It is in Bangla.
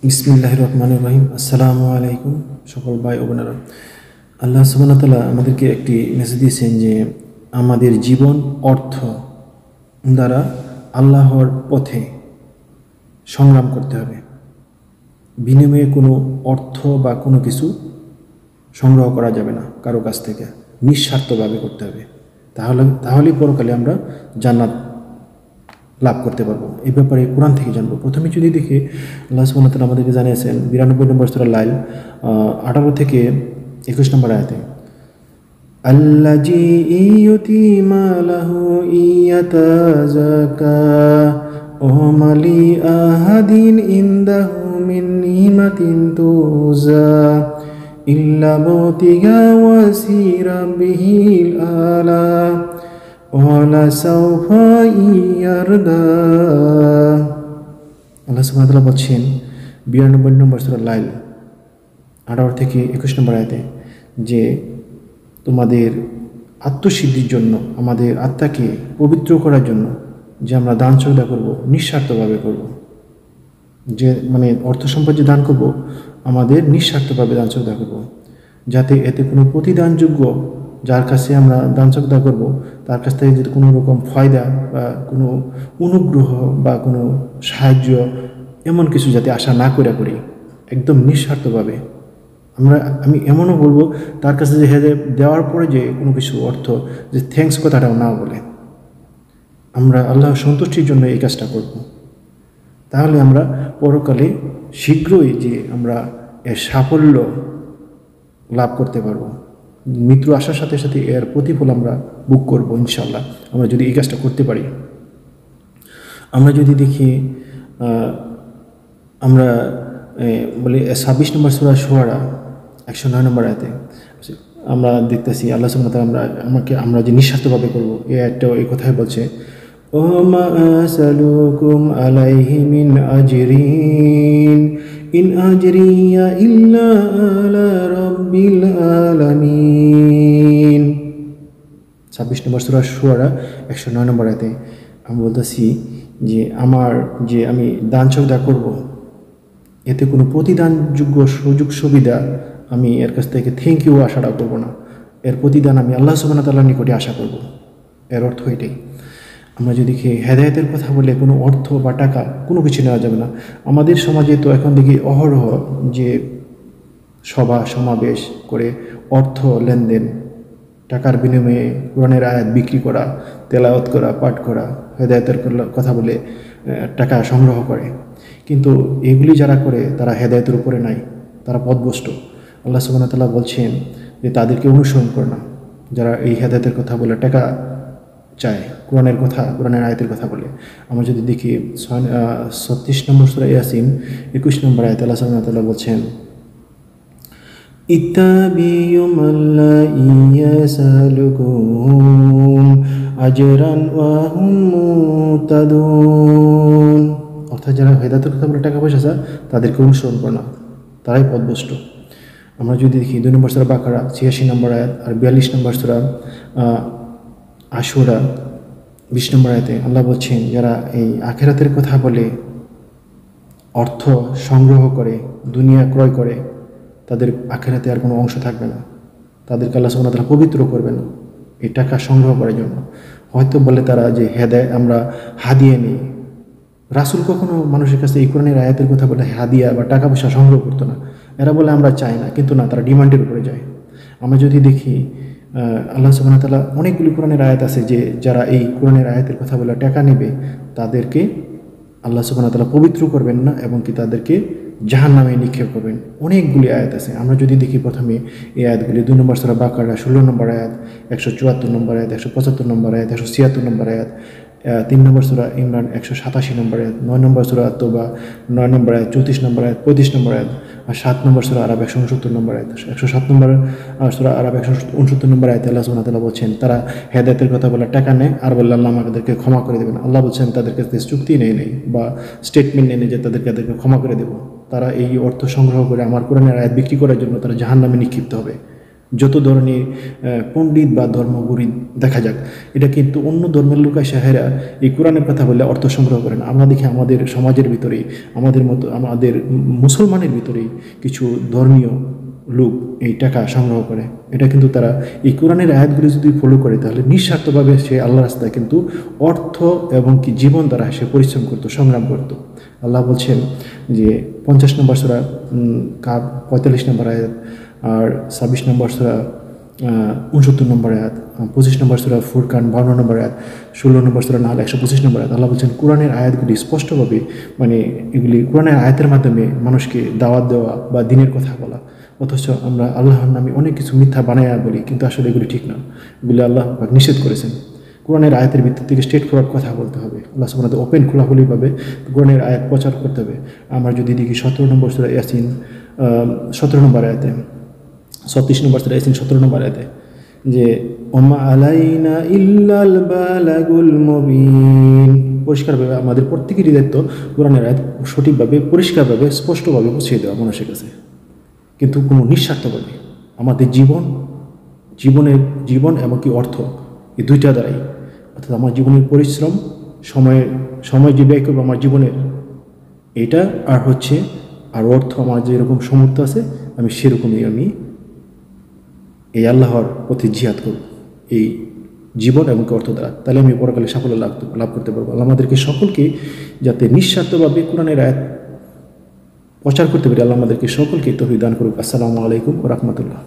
বিসমিল্লাহির রহমানির রহিম। আসসালামু আলাইকুম সকল ভাই ও বোনেরা। আল্লাহ সুবহানাহু ওয়া তাআলা আমাদেরকে একটি মেসেজ দিয়েছেন যে আমাদের জীবন অর্থ দ্বারা আল্লাহর পথে সংগ্রাম করতে হবে। বিনিময়ে কোনো অর্থ বা কোনো কিছু সংগ্রহ করা যাবে না কারো কাছ থেকে, নিঃস্বার্থভাবে করতে হবে। তাহলেই পরকালে আমরা জান্নাত লাভ করতে পারবো। এই ব্যাপারে কোরআন থেকে জানবো। প্রথমে যদি দেখি, আল্লাহ সুবহানাহু ওয়া তাআলা আমাদেরকে জানিয়েছেন 92 নম্বর সূরা লাইল 18 থেকে 21 নম্বর আয়াতে, আল্লাযী ইউতি মালাহু ইয়াতাযাক্কা ওয়া মালি আহাদিন ইনদাহু মিন নিমাতিন তুযা ইল্লা বুতিগা ওয়াসিরা বিহিল আলা ওয়ালা সাউফা ইয়ারদা। আল্লাহ সুবহানাহু ওয়া তাআলা বলছেন 92 নম্বর সূরা লাইল 18 থেকে 21 নম্বর আয়াতে যে তোমাদের আত্মসিদ্ধির জন্য, আমাদের আত্মাকে পবিত্র করার জন্য যে আমরা দান সদকা করব, নিঃস্বার্থভাবে করব। যে অর্থ সম্পদ যে দান করব, আমাদের নিঃস্বার্থভাবে দান সদকা করব, যাতে এতে কোনো প্রতিদানযোগ্য যার কাছে আমরা দান সদকা করব তার কাছ থেকে যদি কোনো রকম ফায়দা বা কোনো অনুগ্রহ বা কোনো সাহায্য এমন কিছু যাতে আশা না করি, একদম নিঃস্বার্থভাবে। আমি এমনও বলবো তার কাছে যে দেওয়ার পরে যে কোনো কিছু অর্থ যে থ্যাঙ্কস কথাটাও না বলে, আমরা আল্লাহর সন্তুষ্টির জন্য এই কাজটা করব। তাহলে আমরা পরকালে শীঘ্রই যে আমরা এর সাফল্য লাভ করতে পারবো। মৃত্যু আসার সাথে সাথে এর প্রতিফল আমরা বুক করব ইনশাল্লাহ, আমরা যদি এই কাজটা করতে পারি। আমরা যদি দেখি, আমরা বলি 26 নম্বর সূরা শুআরা 109 নম্বর আয়াতে আমরা দেখতেছি আল্লাহ সুবহানাহু ওয়া তাআলা আমরা যে নিঃস্বার্থভাবে করব, এই আয়াতটাও এই কথাই বলছে, ও মা আসালুকুম আলাইহি মিন আজরিন ইন আজরিয়া ইল্লা আলা রাব্বিল আলামিন। 26 নম্বর সূরা শুআরা 109 নম্বর আয়াতে আমি বলতেছি যে আমি দান সদকা করব, এতে কোনো প্রতিদানযোগ্য সুযোগ সুবিধা আমি এর কাছ থেকে থ্যাংক ইউ আশাটা করব না, এর প্রতিদান আমি আল্লাহ সুবহানাহু ওয়া তাআলার নিকটে আশা করব। এর অর্থ এটাই। আমরা যদি হেদায়েতের কথা বলে কোনো অর্থ বা টাকা কোনো কিছু নেওয়া যাবে না। আমাদের সমাজে তো এখন দেখি অহরহ যে সভা সমাবেশ করে অর্থ লেনদেন, টাকার বিনিময়ে কোরআনের আয়াত বিক্রি করা, তেলাওয়াত করা, পাঠ করা, হেদায়েতের কথা বলে টাকা সংগ্রহ করে। কিন্তু এগুলি যারা করে তারা হেদায়েতের উপরে নাই, তারা পথভ্রষ্ট। আল্লাহ সুবহানাহু ওয়া তাআলা বলছেন যে তাদেরকে অনুসরণ করে না, যারা এই হেদায়েতের কথা বলে টাকা চায়, কোরআনের আয়াতের কথা বলে। আমরা যদি দেখি 36 নম্বর সূরা ইয়াসিন 21 নম্বর আয়াতে আল্লাহ সুবহানাহু ওয়া তাআলা বলছেন, ইত্তাবিউ মাল্লা ইয়াসালুকুম আজরান ওয়া হুম মুতাদুন। অর্থাৎ যারা হেদায়েতের কথা বলে টাকা পয়সা চায় তাদেরকে অনুসরণ করে না, তারাই পথভ্রষ্ট। আমরা যদি দেখি 2 নম্বর সূরা বাকারা 86 নম্বর আয়াত আর 42 নম্বর সূরা আশুরা 20 নম্বর আয়াতে আল্লাহ বলছেন যারা এই আখিরাতের কথা বলে অর্থ সংগ্রহ করে, দুনিয়া ক্রয় করে, তাদের আখিরাতে আর কোনো অংশ থাকবে না। তাদেরকে আল্লাহ সুবহানাহু ওয়া তাআলা পবিত্র করবে না এই টাকা সংগ্রহ করার জন্য। হয়তো বলে তারা যে আমরা হাদিয়া নিই। রাসূল কখনো মানুষের কাছে এই কোরআনের আয়াতের কথা বলে হাদিয়া বা টাকা পয়সা সংগ্রহ করতো না। এরা বলে আমরা চাই না, কিন্তু না, তারা ডিমান্ডের উপরে যায়। আমরা যদি দেখি আল্লাহ সুবহানাহু ওয়া তাআলা অনেকগুলি কোরআনের আয়াত আছে যে যারা এই কোরআনের আয়াতের কথা বলে টাকা নেবে তাদেরকে আল্লাহ সুবহানাহু ওয়া তাআলা পবিত্র করবেন না এবং কি তাদেরকে জাহান্নামে নিক্ষেপ করবেন। অনেকগুলি আয়াত আছে। আমরা যদি দেখি প্রথমে এই আয়াতগুলি 2 নম্বর সূরা বাকারা 16 নম্বর আয়াত, 174 নম্বর আয়াত, 175 নম্বর আয়াত, 176 নম্বর আয়াত, 3 নম্বর সূরা ইমরান 187 নম্বর আয়াত, 9 নম্বর সূরা তওবা 9 নম্বর আয়াত, 34 নম্বর আয়াত, 35 নম্বর আয়াত, আর 7 নম্বর সূরা আরাব 169 নম্বর আয়াত, 107 নম্বর সূরা আরাব 169 নম্বর আয়াতে আল্লাহ সুবহানাহু ওয়া তাআলা বলছেন তারা হেদায়েতের কথা বলে টাকা নেয় আর বলে আল্লাহ আমাদেরকে ক্ষমা করে দেবেন। আল্লাহ বলছেন তাদের কাছে চুক্তি নেই বা স্টেটমেন্ট নেই যে তাদেরকে ক্ষমা করে দেব। তারা এই অর্থ সংগ্রহ করে আমার কোরআনের আয়াত বিক্রি করার জন্য তারা জাহান্নামে নিক্ষিপ্ত হবে। যত ধরনের পণ্ডিত বা ধর্মগুরু দেখা যাক, এটা কিন্তু অন্য ধর্মের লোক সাহেরা এই কোরআনের কথা বললে অর্থ সংগ্রহ করেন। আমরা দেখি আমাদের সমাজের ভিতরেই, আমাদের মুসলমানের ভিতরেই কিছু ধর্মীয় লোক এই টাকা সংগ্রহ করে। এটা কিন্তু তারা এই কোরআনের আয়াতগুলি যদি ফলো করে তাহলে নিঃস্বার্থভাবে সে আল্লাহ রাস্তায় কিন্তু অর্থ এবং কি জীবন দ্বারা সে পরিশ্রম করতো, সংগ্রাম করত। আল্লাহ বলছেন যে 50 নম্বর সূরা কাব 45 নম্বর আয়াত, আর 26 নম্বর সূরা 69 নম্বর আয়াত, 25 নম্বর সূরা ফুরকান 52 নম্বর আয়াত, 16 নম্বর সূরা নাহল 125 নম্বর আয়াত। আল্লাহ বলছেন কোরআনের আয়াতগুলি স্পষ্টভাবে, মানে এগুলি কোরআনের আয়াতের মাধ্যমে মানুষকে দাওয়াত দেওয়া বা দিনের কথা বলা। অথচ আমরা আল্লাহর নামে অনেক কিছু মিথ্যা বানায়া বলি, কিন্তু আসলে এগুলি ঠিক না, এগুলি আল্লাহ পাক নিষেধ করেছেন। কোরআনের আয়াতের ভিত্তি থেকে স্ট্রেট ফরওয়ার্ড কথা বলতে হবে, আল্লাহ সুবহানাহু ওপেন খোলাখুলিভাবে কোরআনের আয়াত প্রচার করতে হবে। আমরা যদি দেখি 17 নম্বর সূরা ইয়াসিন 17 নম্বর আয়াতে, 36 নম্বর সূরা ইয়াসিন 17 নম্বর আয়াতে যে ওমা আলাইনা ইল্লাল বালাগুল মুবিন, পরিষ্কারভাবে আমাদের প্রত্যেকেরই দায়িত্ব কোরআনের আয়াত সঠিকভাবে, পরিষ্কারভাবে, স্পষ্টভাবে পৌঁছে দেওয়া মানুষের কাছে, কিন্তু কোনো নিঃস্বার্থভাবে। আমাদের জীবন এমনকি অর্থ, এই দুইটা দ্বারাই, অর্থাৎ আমার জীবনের পরিশ্রম, সময় যে ব্যয় করবো আমার জীবনের এটা, আর হচ্ছে আর অর্থ আমার যেরকম সামর্থ্য আছে আমি সেরকমই আমি এই আল্লাহর পথে জিহাদ করব এই জীবন এবং অর্থ দ্বারা, তাহলে আমি পরকালে সাফল্য লাভ করতে পারবো। আল্লাহ আমাদেরকে সকলকে যাতে নিঃস্বার্থভাবে কোরআনের আয়াত প্রচার করতে পারি, আল্লাহ আমাদেরকে সকলকে তৌফিক দান করুক। আসসালামু আলাইকুম ওয়া রাহমাতুল্লাহ।